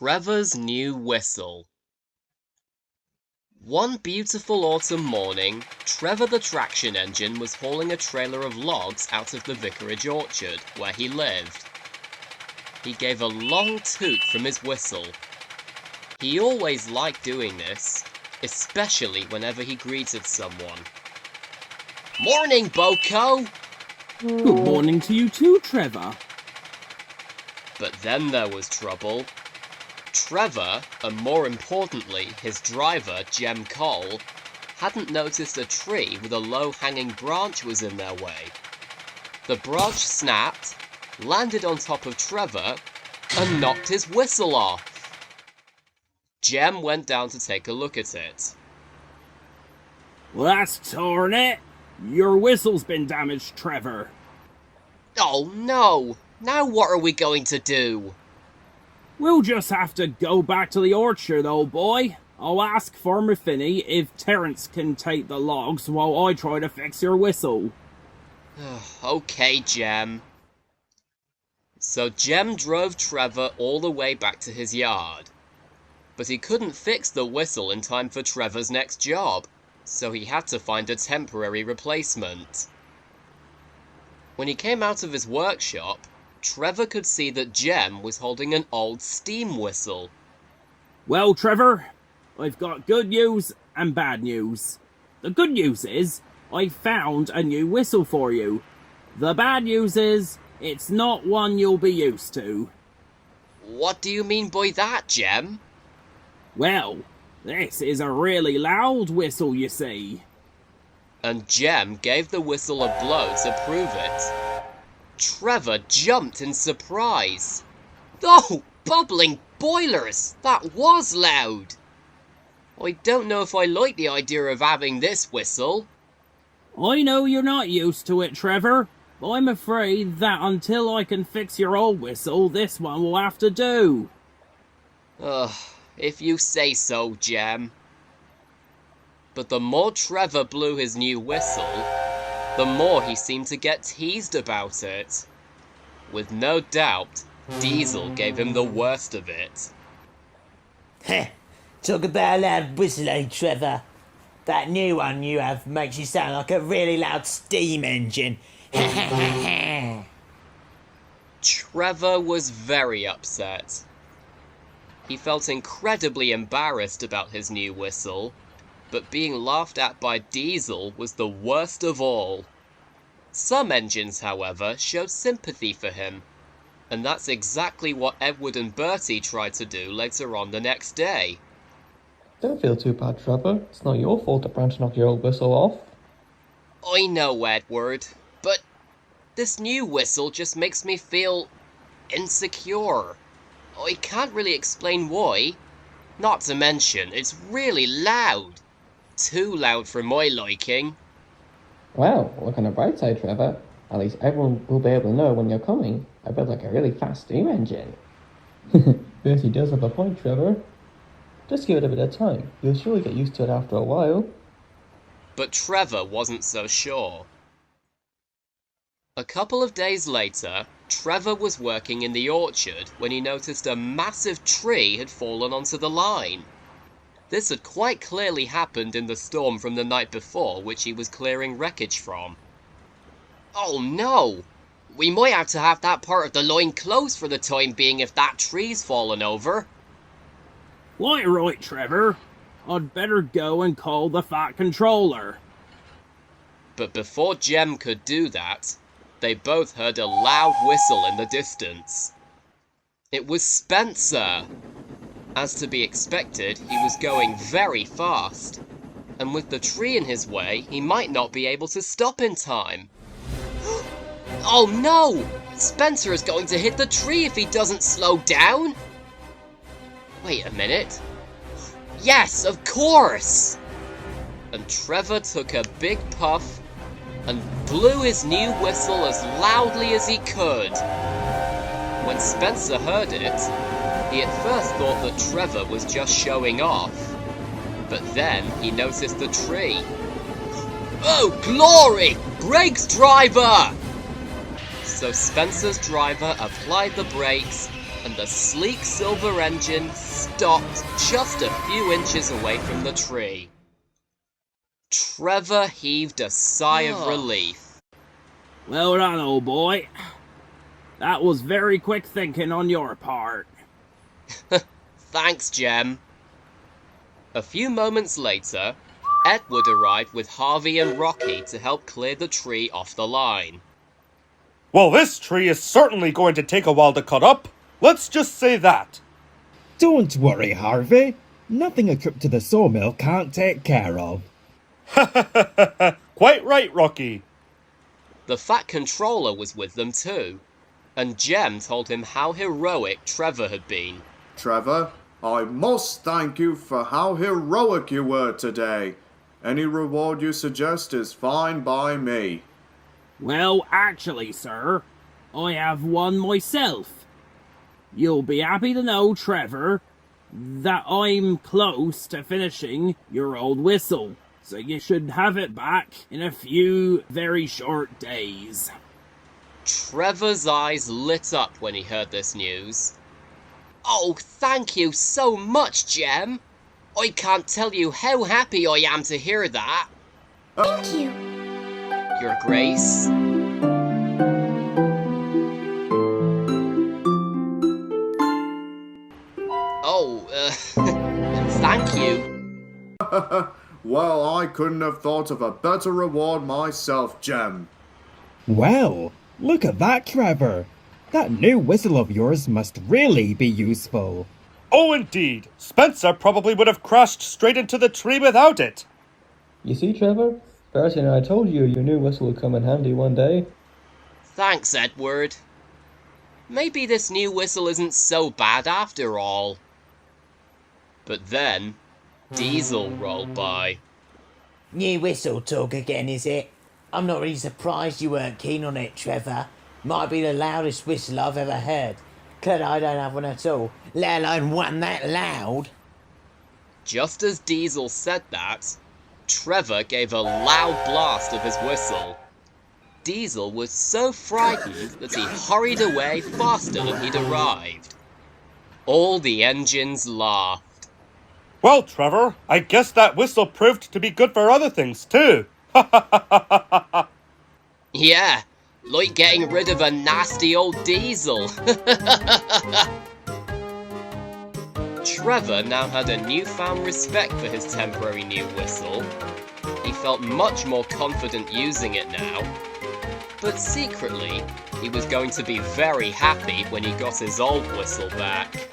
Trevor's new whistle. One beautiful autumn morning, Trevor the traction engine was hauling a trailer of logs out of the vicarage orchard where he lived. He gave a long toot from his whistle. He always liked doing this, especially whenever he greeted someone. "Morning, Boko!" Good morning to you too, Trevor. But then there was trouble. Trevor, and more importantly his driver, Jem Cole, hadn't noticed a tree with a low-hanging branch was in their way. The branch snapped, landed on top of Trevor, and knocked his whistle off. Jem went down to take a look at it. Well, that's torn it. Your whistle's been damaged, Trevor. Oh no! Now what are we going to do? We'll just have to go back to the orchard, old boy. I'll ask Farmer Finney if Terence can take the logs while I try to fix your whistle. Okay, Jem. So Jem drove Trevor all the way back to his yard. But he couldn't fix the whistle in time for Trevor's next job, so he had to find a temporary replacement. When he came out of his workshop, Trevor could see that Jem was holding an old steam whistle. Well, Trevor, I've got good news and bad news. The good news is, I found a new whistle for you. The bad news is, it's not one you'll be used to. What do you mean by that, Jem? Well, this is a really loud whistle, you see. And Jem gave the whistle a blow to prove it. Trevor jumped in surprise. Oh, bubbling boilers! That was loud! I don't know if I like the idea of having this whistle. I know you're not used to it, Trevor, but I'm afraid that until I can fix your old whistle, this one will have to do. Ugh, if you say so, Jem. But the more Trevor blew his new whistle, the more he seemed to get teased about it. With no doubt, Diesel gave him the worst of it. Heh, talk about a loud whistle, eh, Trevor? That new one you have makes you sound like a really loud steam engine. Trevor was very upset. He felt incredibly embarrassed about his new whistle, but being laughed at by Diesel was the worst of all. Some engines, however, showed sympathy for him, and that's exactly what Edward and Bertie tried to do later on the next day. Don't feel too bad, Trevor. It's not your fault the branch knocked your old whistle off. I know, Edward, but this new whistle just makes me feel insecure. I can't really explain why. Not to mention, it's really loud. Too loud for my liking. Well, look on the bright side, Trevor. At least everyone will be able to know when you're coming. I built like a really fast steam engine. Yes, he does have a point, Trevor. Just give it a bit of time. You'll surely get used to it after a while. But Trevor wasn't so sure. A couple of days later, Trevor was working in the orchard when he noticed a massive tree had fallen onto the line. This had quite clearly happened in the storm from the night before, which he was clearing wreckage from. Oh no! We might have to have that part of the line closed for the time being if that tree's fallen over. Quite right, Trevor. I'd better go and call the Fat Controller. But before Jem could do that, they both heard a loud whistle in the distance. It was Spencer! As to be expected, he was going very fast, and with the tree in his way, he might not be able to stop in time. Oh no! Spencer is going to hit the tree if he doesn't slow down! Wait a minute. Yes, of course! And Trevor took a big puff and blew his new whistle as loudly as he could. When Spencer heard it, he at first thought that Trevor was just showing off, but then he noticed the tree. Oh, glory! Brakes, driver! So Spencer's driver applied the brakes and the sleek silver engine stopped just a few inches away from the tree. Trevor heaved a sigh of relief. Well done, old boy. That was very quick thinking on your part. Thanks, Jem. A few moments later, Edward arrived with Harvey and Rocky to help clear the tree off the line. Well, this tree is certainly going to take a while to cut up. Let's just say that. Don't worry, Harvey. Nothing a trip to the sawmill can't take care of. Quite right, Rocky. The Fat Controller was with them too, and Jem told him how heroic Trevor had been. Trevor, I must thank you for how heroic you were today. Any reward you suggest is fine by me. Well, actually, sir, I have one myself. You'll be happy to know, Trevor, that I'm close to finishing your old whistle, so you should have it back in a few very short days. Trevor's eyes lit up when he heard this news. Oh, thank you so much, Jem. I can't tell you how happy I am to hear that. Thank you. Your Grace. Oh, thank you. Well, I couldn't have thought of a better reward myself, Jem. Well, look at that, Trevor. That new whistle of yours must really be useful. Oh, indeed. Spencer probably would have crashed straight into the tree without it. You see, Trevor? Bertie and I told you your new whistle would come in handy one day. Thanks, Edward. Maybe this new whistle isn't so bad after all. But then, Diesel rolled by. New whistle talk again, is it? I'm not really surprised you weren't keen on it, Trevor. Might be the loudest whistle I've ever heard. Glad I don't have one at all, let alone one that loud. Just as Diesel said that, Trevor gave a loud blast of his whistle. Diesel was so frightened that he hurried away faster than he'd arrived. All the engines laughed. Well, Trevor, I guess that whistle proved to be good for other things, too. Yeah, like getting rid of a nasty old Diesel. Trevor now had a newfound respect for his temporary new whistle. He felt much more confident using it now. But secretly, he was going to be very happy when he got his old whistle back.